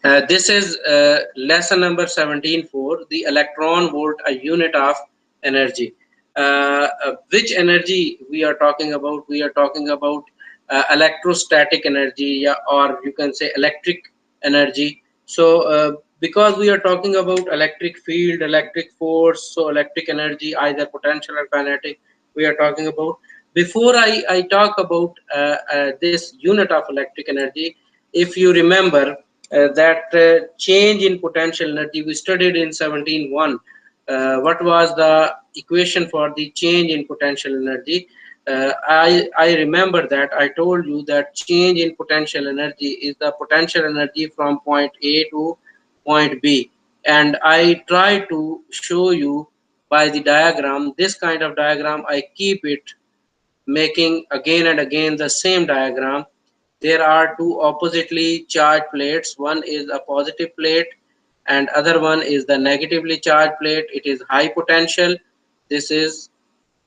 This is lesson number 17 for the electron volt, a unit of energy. Which energy we are talking about? We are talking about electrostatic energy, yeah, or you can say electric energy. So because we are talking about electric field, electric force, so electric energy, either potential or kinetic, we are talking about. Before I talk about this unit of electric energy, if you remember, that change in potential energy we studied in 17.1. What was the equation for the change in potential energy? I remember that I told you that change in potential energy is the potential energy from point A to point B, and I try to show you by the diagram. This kind of diagram I keep it making again and again the same diagram. There are two oppositely charged plates. One is a positive plate and other one is the negatively charged plate. It is high potential. This is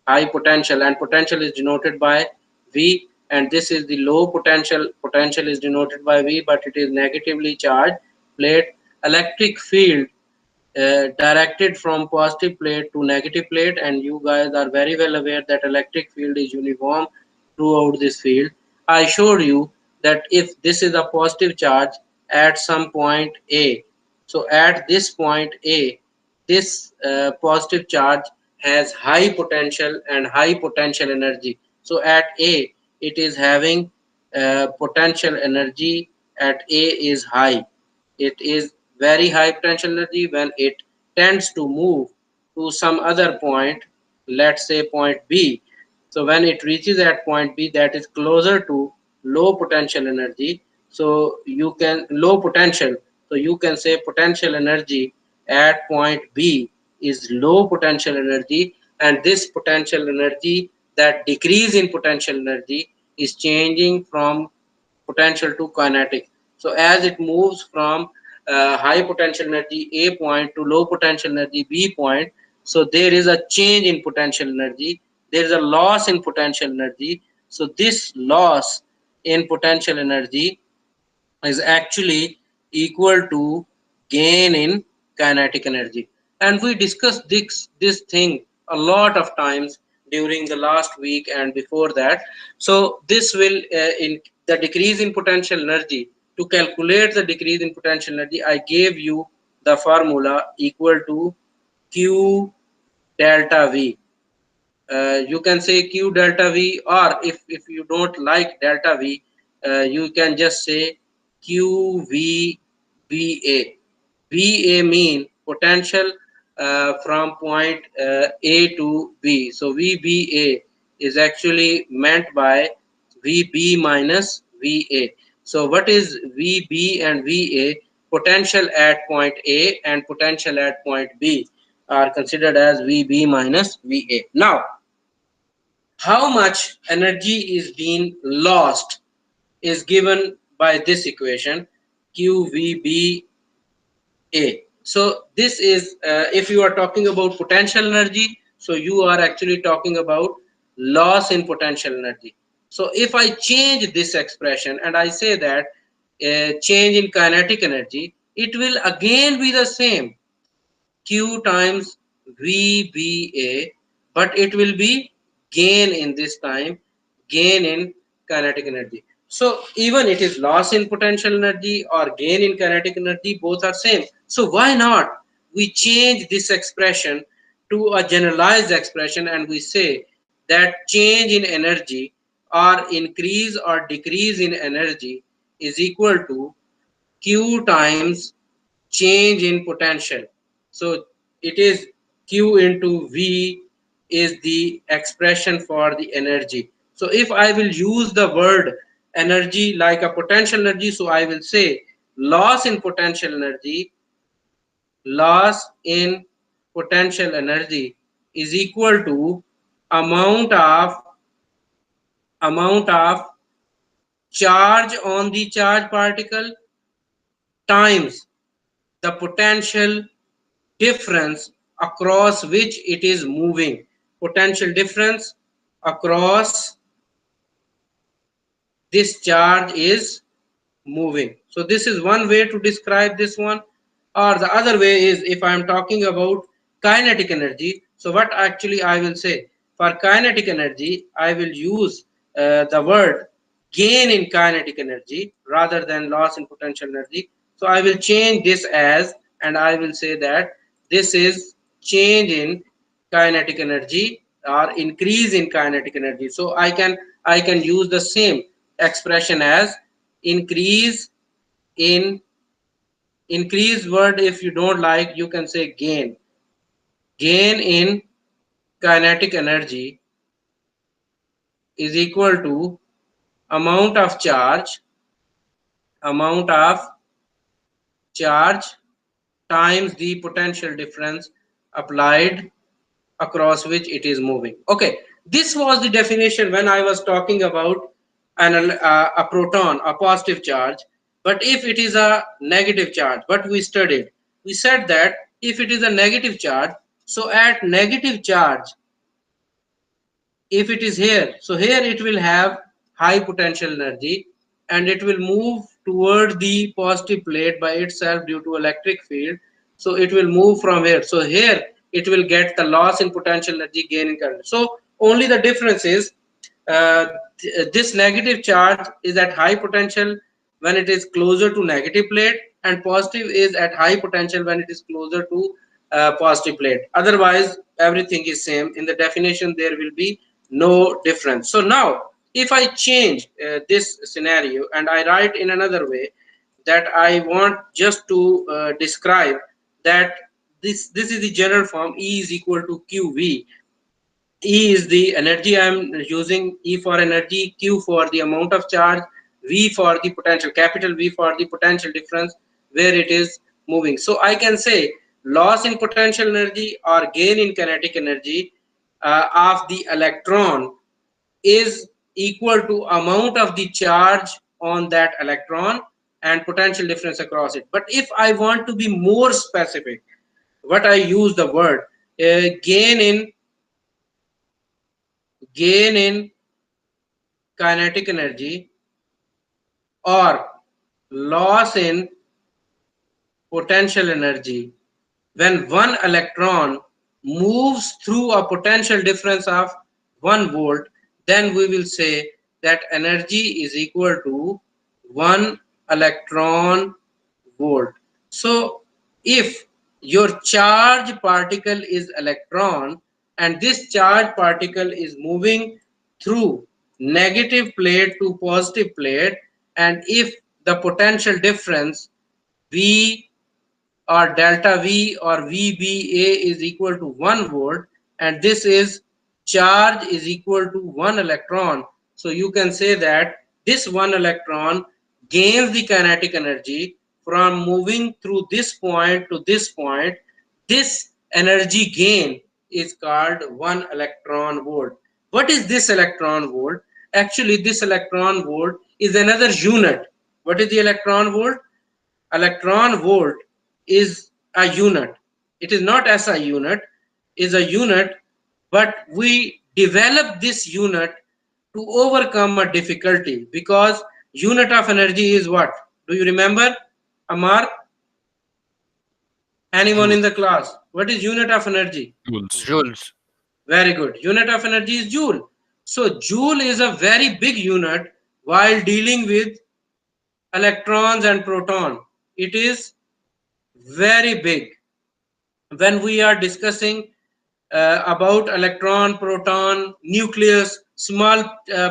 high potential, and potential is denoted by V, and this is the low potential. Potential is denoted by V, but it is negatively charged plate. Electric field directed from positive plate to negative plate, and you guys are very well aware that electric field is uniform throughout this field. I showed you that if this is a positive charge at some point A, so at this point A, this positive charge has high potential and high potential energy. So at A, it is having potential energy at A is high. It is very high potential energy. When it tends to move to some other point, let's say point B, so when it reaches at point B, that is closer to low potential energy, so you can low potential, so you can say potential energy at point B is low potential energy, and this potential energy, that decrease in potential energy, is changing from potential to kinetic. So as it moves from high potential energy A point to low potential energy B point, so there is a change in potential energy. There is a loss in potential energy. So this loss in potential energy is actually equal to gain in kinetic energy. And we discussed this thing a lot of times during the last week and before that. So this will in the decrease in potential energy. To calculate the decrease in potential energy, I gave you the formula equal to Q delta V. You can say Q delta V, or if you don't like delta V, you can just say QV VA. VA mean potential from point A to B. So VBA is actually meant by VB minus VA. So what is VB and VA? Potential at point A and potential at point B are considered as VB minus VA. Now, how much energy is being lost is given by this equation QVBA. So this is if you are talking about potential energy, so you are actually talking about loss in potential energy. So if I change this expression and I say that change in kinetic energy, it will again be the same Q times VBA, but it will be gain in this time, gain in kinetic energy. So even it is loss in potential energy or gain in kinetic energy, both are same. So why not we change this expression to a generalized expression, and we say that change in energy or increase or decrease in energy is equal to Q times change in potential. So it is Q into V is the expression for the energy. So if I will use the word energy like a potential energy, so I will say loss in potential energy, loss in potential energy is equal to amount of amount of charge on the charge particle times the potential difference across which it is moving. Potential difference across this charge is moving. So this is one way to describe this one. Or the other way is, if I am talking about kinetic energy, so what actually I will say for kinetic energy, I will use the word gain in kinetic energy rather than loss in potential energy. So I will change this as, and I will say that this is change in kinetic energy or increase in kinetic energy. So I can use the same expression as increase in, increase word if you don't like, you can say gain. Gain in kinetic energy is equal to amount of charge, amount of charge times the potential difference applied across which it is moving. Okay, this was the definition when I was talking about a proton, a positive charge. But if it is a negative charge, what we studied, we said that if it is a negative charge, so at negative charge, if it is here, so here it will have high potential energy and it will move toward the positive plate by itself due to electric field. So it will move from here, so here it will get the loss in potential energy, gain in current. So only the difference is uh, this negative charge is at high potential when it is closer to negative plate, and positive is at high potential when it is closer to positive plate. Otherwise everything is same. In the definition there will be no difference. So now if I change this scenario and I write in another way, that I want just to describe that this is the general form. E is equal to qv. E is the energy I am using, E for energy, Q for the amount of charge, V for the potential, capital V for the potential difference where it is moving. So I can say loss in potential energy or gain in kinetic energy of the electron is equal to amount of the charge on that electron and potential difference across it. But if I want to be more specific, what I use the word gain in, gain in kinetic energy or loss in potential energy when one electron moves through a potential difference of 1 volt, then we will say that energy is equal to 1 electron volt. So if your charge particle is electron and this charge particle is moving through negative plate to positive plate, and if the potential difference V or delta V or VBA is equal to 1 volt, and this is charge is equal to 1 electron. So you can say that this 1 electron gains the kinetic energy from moving through this point to this point. This energy gain is called 1 electron volt. What is this electron volt? Actually, this electron volt is another unit. What is the electron volt? Electron volt is a unit. It is not SI unit, is a unit, but we develop this unit to overcome a difficulty, because unit of energy is what? Do you remember, Amar? Anyone in Joule. the class? What is unit of energy? Joules. Joules. Very good. Unit of energy is joule. So joule is a very big unit while dealing with electrons and proton. It is very big. When we are discussing about electron, proton, nucleus, small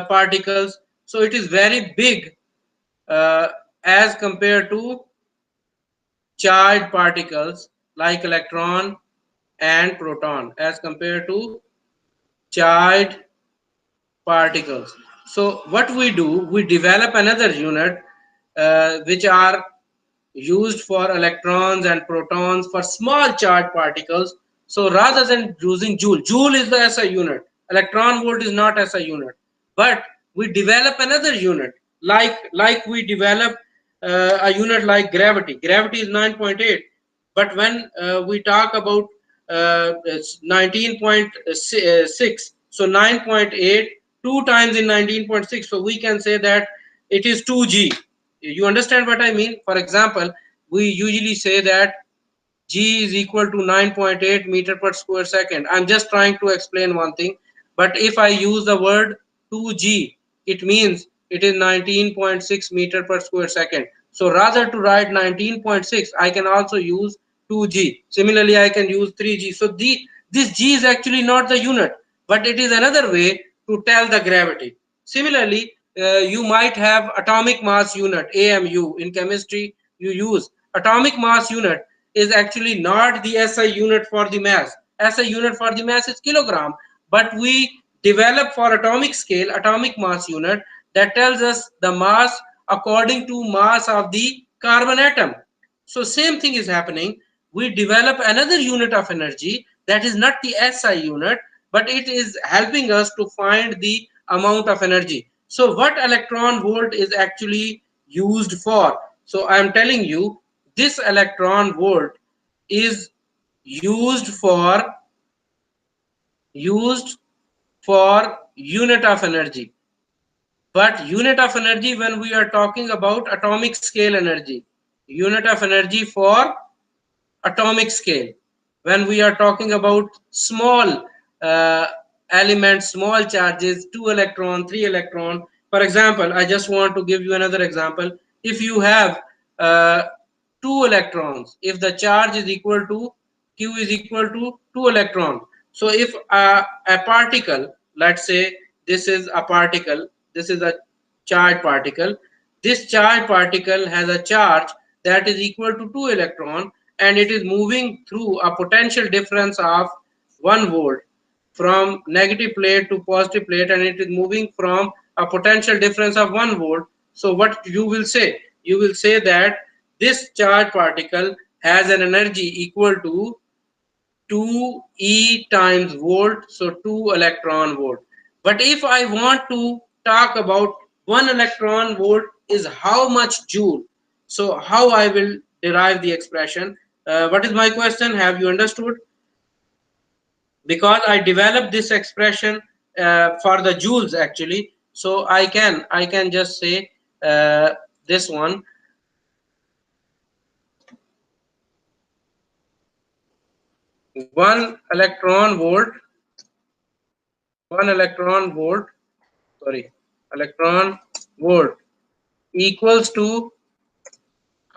particles, so it is very big uh, as compared to charged particles like electron and proton, as compared to charged particles. So what we do, we develop another unit which are used for electrons and protons for small charged particles. So rather than using joule, joule is the SI unit, electron volt is not SI unit, but we develop another unit like we develop a unit like gravity. Gravity is 9.8, but when we talk about 19.6, so 9.8 2 times in 19.6, so we can say that it is 2g. You understand what I mean? For example, we usually say that G is equal to 9.8 meter per square second. I'm just trying to explain one thing. But if I use the word 2G, it means it is 19.6 meter per square second. So rather to write 19.6, I can also use 2G. Similarly, I can use 3G. So this G is actually not the unit, but it is another way to tell the gravity. Similarly, you might have atomic mass unit, AMU. In chemistry, you use atomic mass unit is actually not the SI unit for the mass. SI unit for the mass is kilogram, but we develop for atomic scale atomic mass unit that tells us the mass according to mass of the carbon atom. So same thing is happening. We develop another unit of energy that is not the SI unit, but it is helping us to find the amount of energy. So what electron volt is actually used for? So I am telling you, this electron volt is used for used for unit of energy. But unit of energy when we are talking about atomic scale energy, unit of energy for atomic scale. When we are talking about small uh, elements, small charges, 2 electron, 3 electron. For example, I just want to give you another example. If you have uh, 2 electrons, if the charge is equal to Q is equal to 2 electrons. So if a particle, let's say this is a particle, this is a charged particle, this charged particle has a charge that is equal to 2 electron, and it is moving through a potential difference of 1 volt from negative plate to positive plate, and it is moving from a potential difference of 1 volt. So what you will say? You will say that this charged particle has an energy equal to 2 E times volt, so 2 electron volt. But if I want to talk about 1 electron volt is how much joule, so how I will derive the expression? What is my question? Have you understood? Because I developed this expression for the joules actually, so I can just say this one. 1 electron volt, 1 electron volt, sorry, electron volt equals to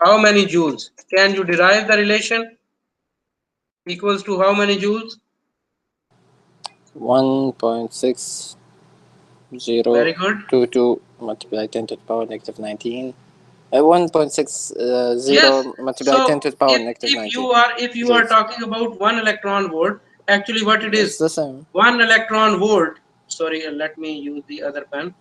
how many joules? Can you derive the relation? Equals to how many joules? 1.6022 Very good. multiplied 10 to the power negative 19. 1.60 Yes. multiplied 10 So to the power if negative if you 19 are if you are joules. talking about 1 electron volt, actually what it It's is? the same. 1 electron volt. Sorry, let me use the other pen.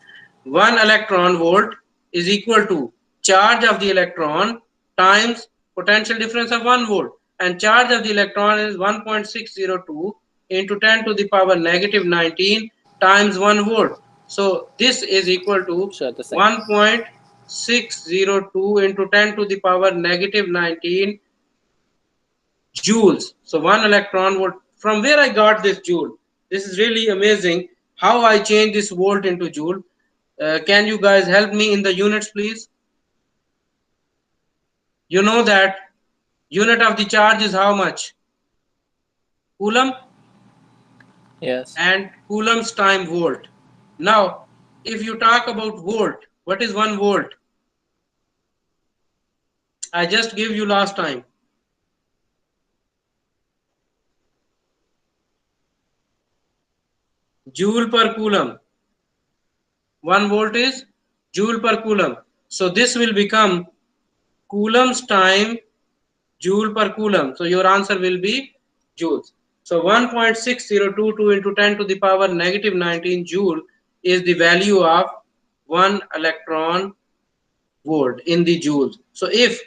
1 electron volt is equal to charge of the electron times potential difference of 1 volt, and charge of the electron is 1.602 into 10 to the power negative 19 times 1 volt. So this is equal to Sure, the same. 1.602 into 10 to the power negative 19 joules. So 1 electron volt. From where I got this joule? This is really amazing how I change this volt into joule. Can you guys help me in the units, please? You know that unit of the charge is how much? Coulomb, Yes. and coulombs time volt. Now, if you talk about volt, what is 1 volt? I just gave you last time. Joule per coulomb. 1 volt is joule per coulomb. So this will become coulombs time joule per coulomb. So your answer will be joules. So 1.6022 into 10 to the power negative 19 joule is the value of 1 electron volt in the joules. So if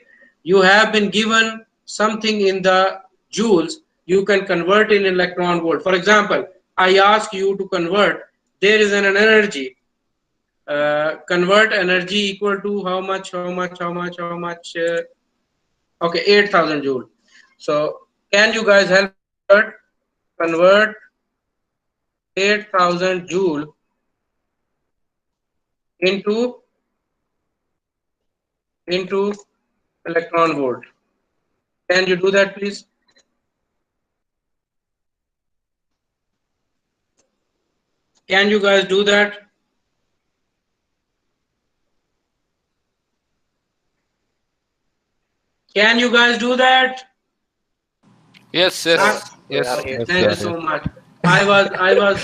you have been given something in the joules, you can convert in electron volt. For example, I ask you to convert, there is an energy, convert energy equal to how much, okay, 8,000 joule. So can you guys help me convert 8,000 joule into into electron volt. Can you do that, please? Can you guys do that? Can you guys do that? Yes, So yes, we are yes. here. Okay, Yes, we thank are you here. so much. I was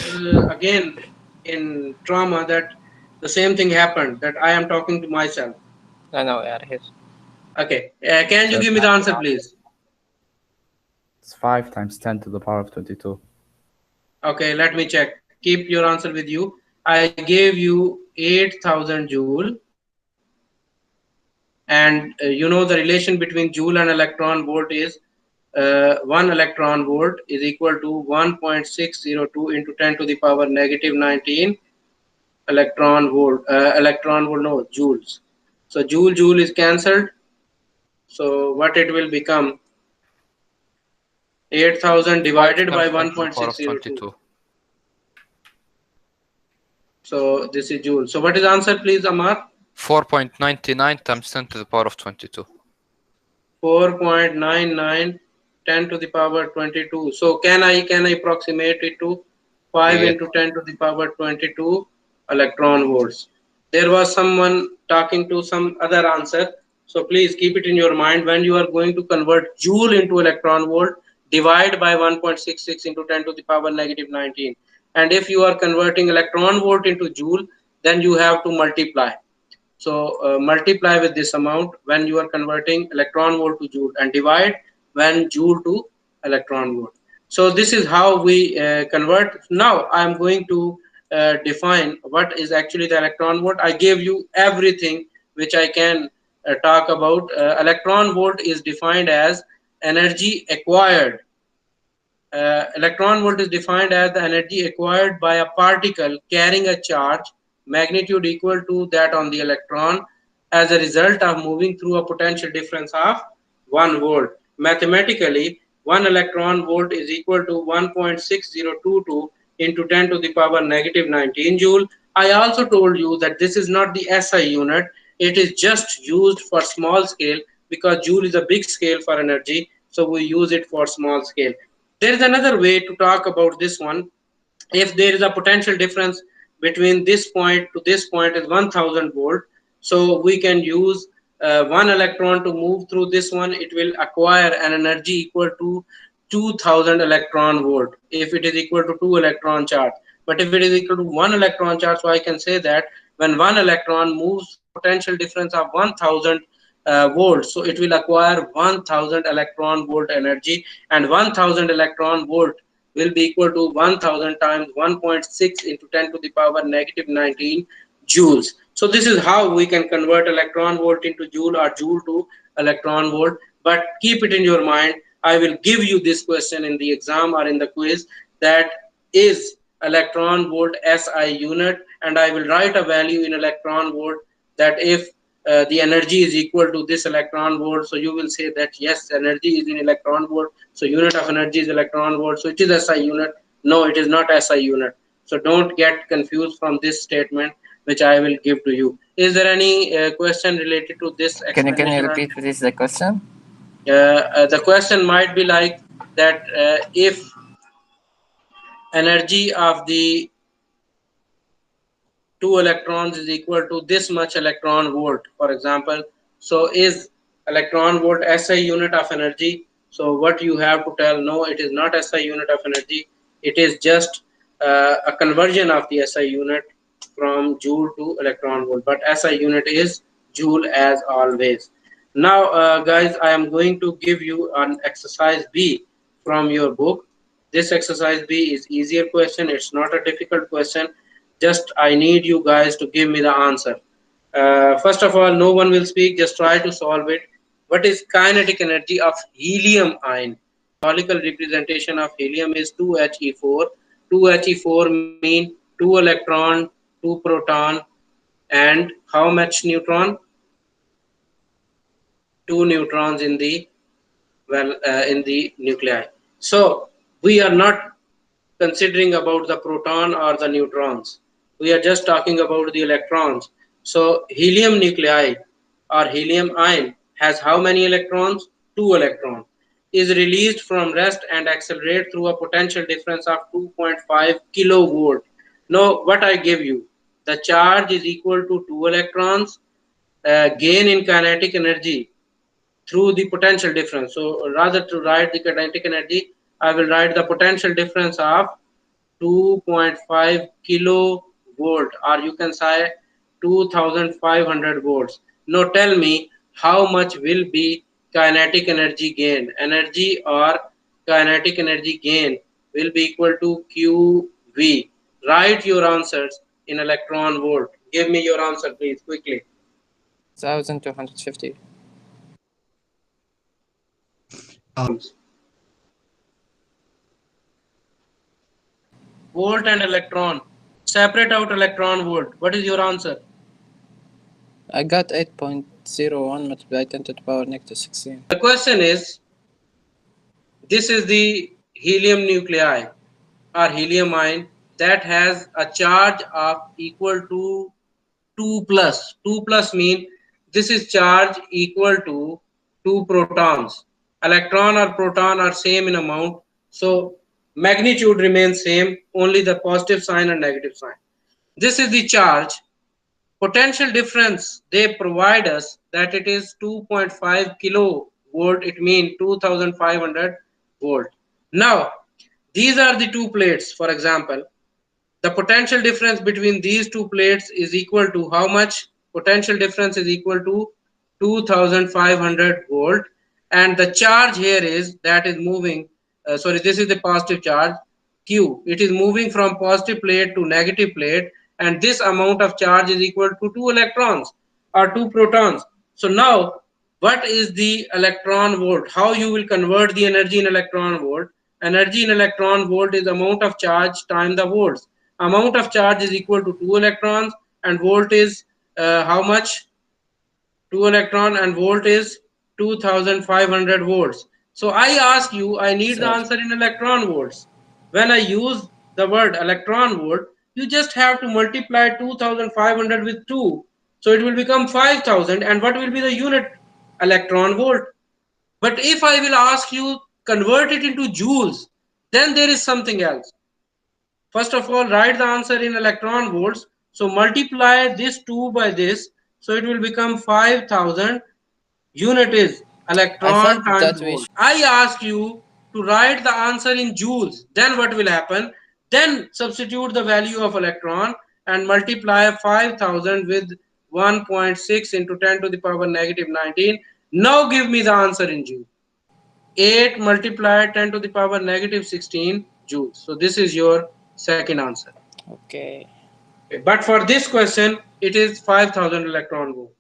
again in trauma that the same thing happened, that I am talking to myself. No, no, we are here. Okay, can you So give me the answer, please? it's 5 times 10 to the power of 22. Okay, let me check. Keep your answer with you. I gave you 8,000 joule, and you know the relation between joule and electron volt is 1 electron volt is equal to 1.602 into 10 to the power negative 19 electron volt, no, joules. So joule is cancelled. So what it will become? 8,000 5 divided by times 10 to the power of 1.602. 22. So this is joule. So what is answer, please, Amar? 4.99 times 10 to the power of 22. 4.99 10 to the power 22. So can I approximate it to 5 Yes. into 10 to the power 22 electron volts? There was someone talking to some other answer. So please keep it in your mind when you are going to convert joule into electron volt, divide by 1.66 into 10 to the power negative 19. And if you are converting electron volt into joule, then you have to multiply. So multiply with this amount when you are converting electron volt to joule, and divide when joule to electron volt. So this is how we convert. Now I am going to define what is actually the electron volt. I gave you everything which I can talk about. Electron volt is defined as energy acquired. Electron volt is defined as the energy acquired by a particle carrying a charge magnitude equal to that on the electron as a result of moving through a potential difference of 1 volt. Mathematically, 1 electron volt is equal to 1.6022 into 10 to the power negative 19 joule. I also told you that this is not the SI unit. It is just used for small scale because joule is a big scale for energy. So we use it for small scale. There is another way to talk about this one. If there is a potential difference between this point to this point is 1000 volt, so we can use one electron to move through this one. It will acquire an energy equal to 2000 electron volt if it is equal to 2 electron charge. But if it is equal to 1 electron charge, so I can say that when one electron moves through a potential difference of 1000 volts, so it will acquire 1000 electron volt energy, and 1000 electron volt will be equal to 1000 times 1.6 into 10 to the power negative 19 joules. So this is how we can convert electron volt into joule or joule to electron volt. But keep it in your mind, I will give you this question in the exam or in the quiz, that is electron volt SI unit, and I will write a value in electron volt, that if the energy is equal to this electron volt, so you will say that yes, energy is in electron volt, so unit of energy is electron volt, so it is SI unit. No, it is not SI unit. So don't get confused from this statement which I will give to you. Is there any question related to this Can you explanation? repeat please the question? The question might be like that, if energy of the two electrons is equal to this much electron volt, for example, so is electron volt SI unit of energy? So what you have to tell, no, it is not SI unit of energy. It is just a conversion of the SI unit from joule to electron volt, but SI unit is joule as always. Now guys, I am going to give you an exercise B from your book. This exercise B is easier question, it's not a difficult question. Just I need you guys to give me the answer. First of all, no one will speak, just try to solve it. What is kinetic energy of helium ion? Symbolical representation of helium is 2He4. 2He4 mean 2 electron, 2 proton, and how much neutron? 2 neutrons in the, well, in the nuclei. So we are not considering about the proton or the neutrons. We are just talking about the electrons. So helium nuclei or helium ion has how many electrons? 2 electrons. Is released from rest and accelerate through a potential difference of 2.5 kilovolt. Now what I give you, the charge is equal to 2 electrons, gain in kinetic energy through the potential difference. So rather to write the kinetic energy, I will write the potential difference of 2.5 kilovolt, or you can say 2500 volts. Now tell me how much will be kinetic energy gain. Energy or kinetic energy gain will be equal to QV. Write your answers in electron volt. Give me your answer please quickly. 1250. Volt and electron. Separate out electron volt. What is your answer? I got 8.01 multiplied 10 to the power negative 16. The question is, this is the helium nuclei or helium ion that has a charge of equal to 2 plus. 2 plus mean this is charge equal to 2 protons. Electron or proton are same in amount, so magnitude remains same, only the positive sign and negative sign. This is the charge. Potential difference they provide us that it is 2.5 kilovolt, it means 2500 volt. Now these are the two plates. For example, the potential difference between these two plates is equal to how much? Potential difference is equal to 2500 volt, and the charge here is that is moving, sorry, this is the positive charge Q. It is moving from positive plate to negative plate, and this amount of charge is equal to 2 electrons or 2 protons. So now what is the electron volt? How you will convert the energy in electron volt? Energy in electron volt is amount of charge times the volts. Amount of charge is equal to 2 electrons, and volt is how much? 2 electron, and volt is 2500 volts. So I ask you, I need the So answer in electron volts. When I use the word electron volt, you just have to multiply 2500 with 2. So it will become 5000, and what will be the unit? Electron volt. But if I will ask you convert it into joules, then there is something else. First of all, write the answer in electron volts. So multiply this 2 by this. So it will become 5000. Unit is I electron thought times that we volt. I ask you to write the answer in joules. Then what will happen? Then substitute the value of electron and multiply 5000 with 1.6 into 10 to the power negative 19. Now give me the answer in joule. 8 multiplied 10 to the power negative 16 joules. So this is your second answer. okay. But for this question, it is 5000 electron volt.